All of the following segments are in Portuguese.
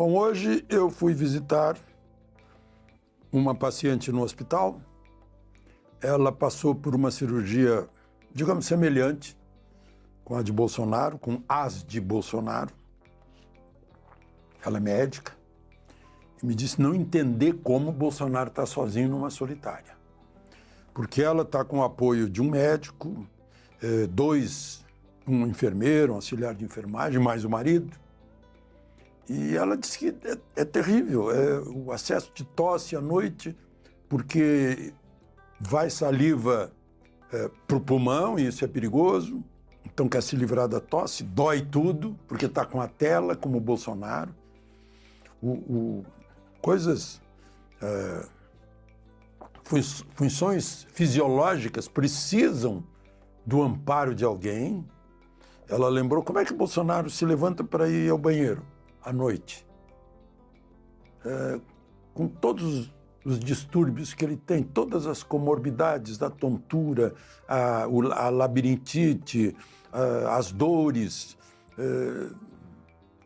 Bom, hoje eu fui visitar uma paciente no hospital. Ela passou por uma cirurgia, digamos, semelhante com a de Bolsonaro, com as de Bolsonaro. Ela é médica e me disse não entender como Bolsonaro está sozinho numa solitária. Porque ela está com o apoio de um médico, um enfermeiro, um auxiliar de enfermagem, mais o marido. E ela disse que é terrível, o acesso de tosse à noite, porque vai saliva para o pulmão e isso é perigoso. Então quer se livrar da tosse, dói tudo, porque está com a tela, como o Bolsonaro. Coisas, funções fisiológicas precisam do amparo de alguém. Ela lembrou como é que o Bolsonaro se levanta para ir ao banheiro à noite, com todos os distúrbios que ele tem, todas as comorbidades da tontura, a labirintite, as dores,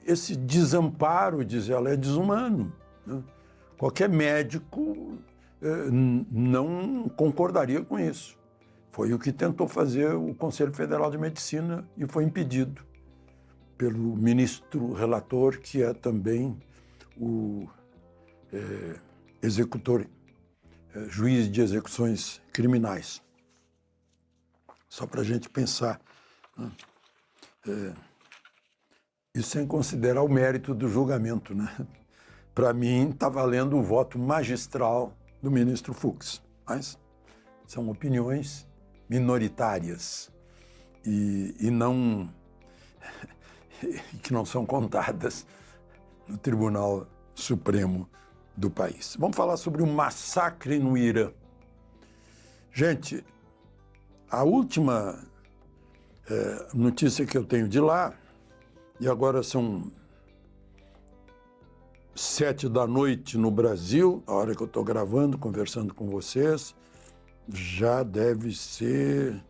esse desamparo, diz ela, é desumano, né? Qualquer médico não concordaria com isso. Foi o que tentou fazer o Conselho Federal de Medicina e foi impedido pelo ministro relator, que é também o executor, juiz de execuções criminais. Só para a gente pensar, né? Isso sem considerar o mérito do julgamento, né? Para mim, está valendo o voto magistral do ministro Fux, mas são opiniões minoritárias e não que não são contadas no Tribunal Supremo do país. Vamos falar sobre o massacre no Irã. Gente, a última notícia que eu tenho de lá, e agora são 7h no Brasil, a hora que eu estou gravando, conversando com vocês, já deve ser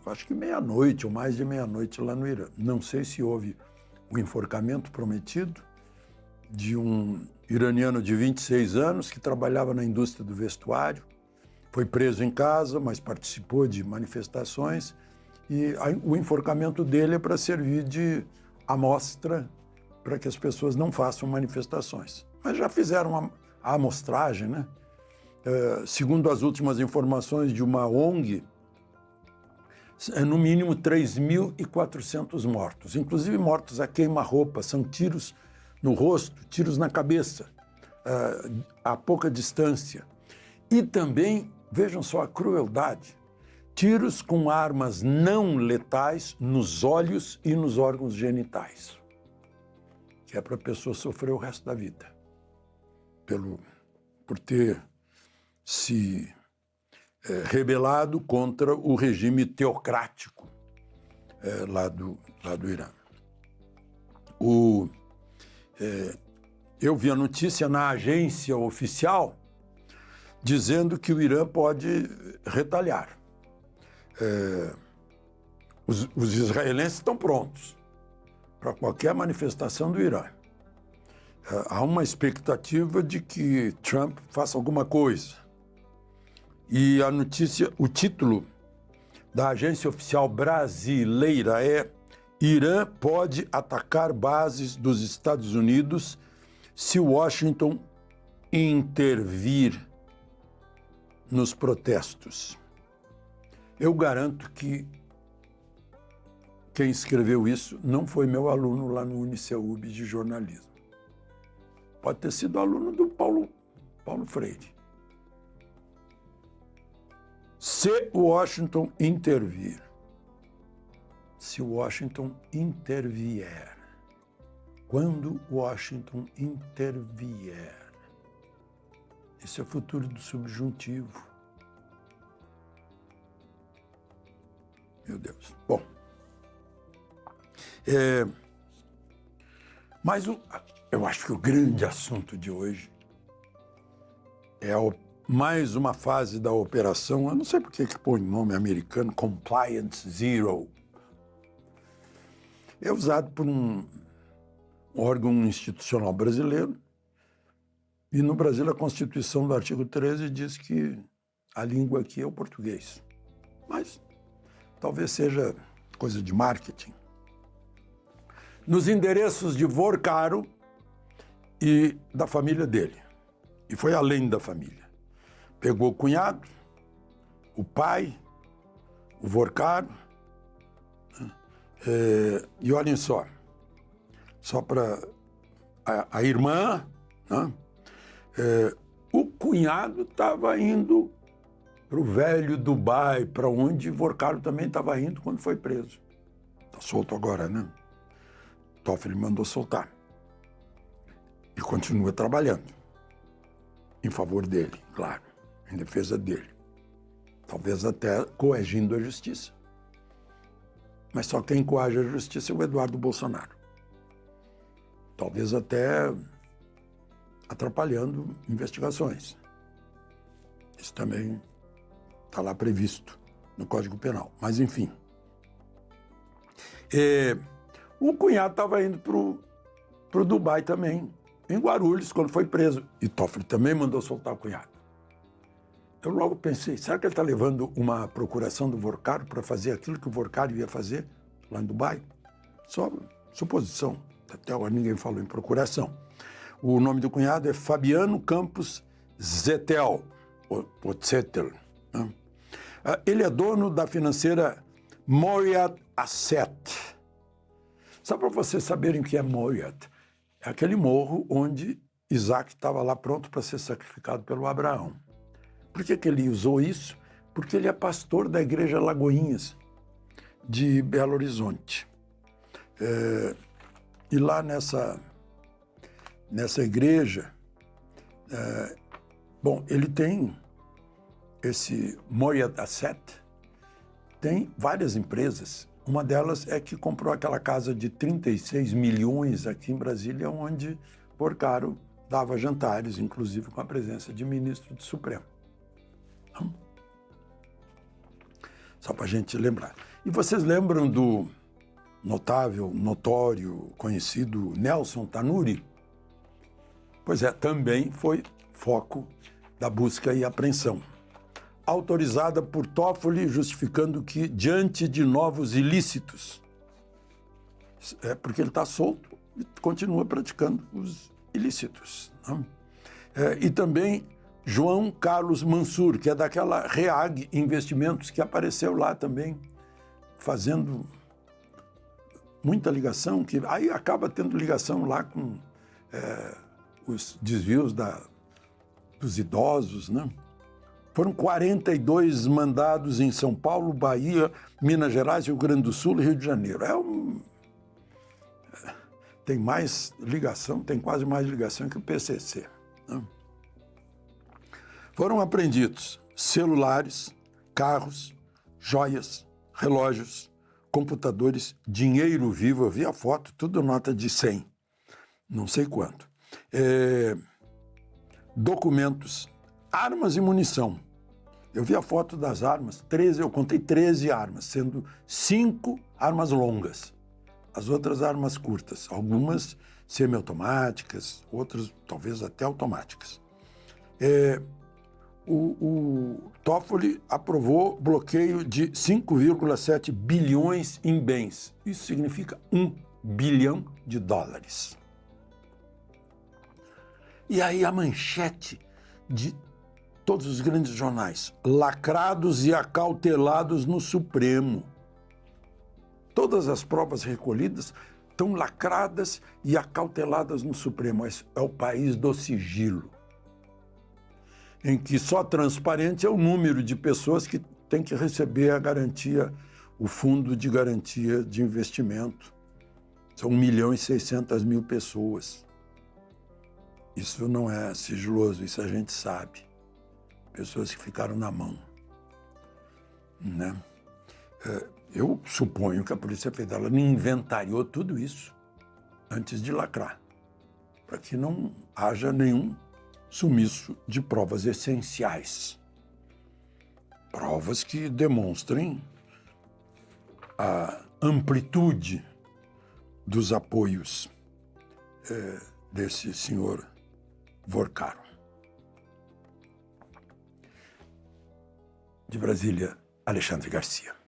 acho que meia-noite ou mais de meia-noite lá no Irã. Não sei se houve o enforcamento prometido de um iraniano de 26 anos que trabalhava na indústria do vestuário, foi preso em casa, mas participou de manifestações e o enforcamento dele é para servir de amostra para que as pessoas não façam manifestações. Mas já fizeram a amostragem, né? Segundo as últimas informações de uma ONG, no mínimo 3.400 mortos, inclusive mortos a queima-roupa, são tiros no rosto, tiros na cabeça, a pouca distância. E também, vejam só a crueldade, tiros com armas não letais nos olhos e nos órgãos genitais, que é para a pessoa sofrer o resto da vida, por ter se rebelado contra o regime teocrático lá do Irã. Eu vi a notícia na agência oficial dizendo que o Irã pode retalhar. Os israelenses estão prontos para qualquer manifestação do Irã. Há uma expectativa de que Trump faça alguma coisa. E a notícia, o título da agência oficial brasileira é: Irã pode atacar bases dos Estados Unidos se Washington intervir nos protestos. Eu garanto que quem escreveu isso não foi meu aluno lá no Uniceub de jornalismo. Pode ter sido aluno do Paulo Freire. Se Washington intervir, se Washington intervier, quando Washington intervier, isso é futuro do subjuntivo. Meu Deus. Bom, mas eu acho que o grande assunto de hoje é mais uma fase da operação, eu não sei por que põe nome americano, Compliance Zero. É usado por órgão institucional brasileiro, e no Brasil a Constituição do artigo 13 diz que a língua aqui é o português. Mas talvez seja coisa de marketing. Nos endereços de Vorcaro e da família dele. E foi além da família. Pegou o cunhado, o pai, o Vorcaro, e olhem só para a irmã, né? O cunhado estava indo para o velho Dubai, para onde Vorcaro também estava indo quando foi preso. Está solto agora, né? Toffoli mandou soltar. E continua trabalhando. Em favor dele, claro. Em defesa dele. Talvez até coagindo a justiça. Mas só quem coage a justiça é o Eduardo Bolsonaro. Talvez até atrapalhando investigações. Isso também está lá previsto no Código Penal. Mas, enfim. O cunhado estava indo para o Dubai também, em Guarulhos, quando foi preso. E Toffoli também mandou soltar o cunhado. Eu logo pensei, será que ele está levando uma procuração do Vorcaro para fazer aquilo que o Vorcaro ia fazer lá em Dubai? Só suposição. Até agora ninguém falou em procuração. O nome do cunhado é Fabiano Campos Zettel, ou Zettel, né? Ele é dono da financeira Moyat Asset. Só para vocês saberem o que é Moyat. É aquele morro onde Isaac estava lá pronto para ser sacrificado pelo Abraão. Por que ele usou isso? Porque ele é pastor da Igreja Lagoinhas, de Belo Horizonte. E lá nessa igreja, ele tem esse Moyat Asset, tem várias empresas. Uma delas é que comprou aquela casa de 36 milhões aqui em Brasília, onde Vorcaro dava jantares, inclusive com a presença de ministro do Supremo. Só para a gente lembrar. E vocês lembram do notável, notório, conhecido Nelson Tanuri? Pois é, também foi foco da busca e apreensão. Autorizada por Toffoli, justificando que, diante de novos ilícitos, porque ele está solto e continua praticando os ilícitos. Né? E também João Carlos Mansur, que é daquela REAG Investimentos, que apareceu lá também, fazendo muita ligação, que aí acaba tendo ligação lá com os desvios dos idosos, né? Foram 42 mandados em São Paulo, Bahia, Minas Gerais, Rio Grande do Sul e Rio de Janeiro. Tem mais ligação, tem quase mais ligação que o PCC. Né? Foram apreendidos celulares, carros, joias, relógios, computadores, dinheiro vivo, eu vi a foto, tudo nota de 100, não sei quanto. Documentos, armas e munição. Eu vi a foto das armas, eu contei 13 armas, sendo 5 armas longas, as outras armas curtas, algumas semiautomáticas, outras talvez até automáticas. O Toffoli aprovou bloqueio de 5,7 bilhões em bens. Isso significa $1 bilhão. E aí a manchete de todos os grandes jornais: lacrados e acautelados no Supremo. Todas as provas recolhidas estão lacradas e acauteladas no Supremo. É o país do sigilo, em que só transparente é o número de pessoas que tem que receber a garantia, o fundo de garantia de investimento. São 1.600.000 pessoas. Isso não é sigiloso, isso a gente sabe. Pessoas que ficaram na mão. Né? Eu suponho que a Polícia Federal inventariou tudo isso antes de lacrar, para que não haja nenhum sumiço de provas essenciais. Provas que demonstrem a amplitude dos apoios desse senhor Vorcaro. De Brasília, Alexandre Garcia.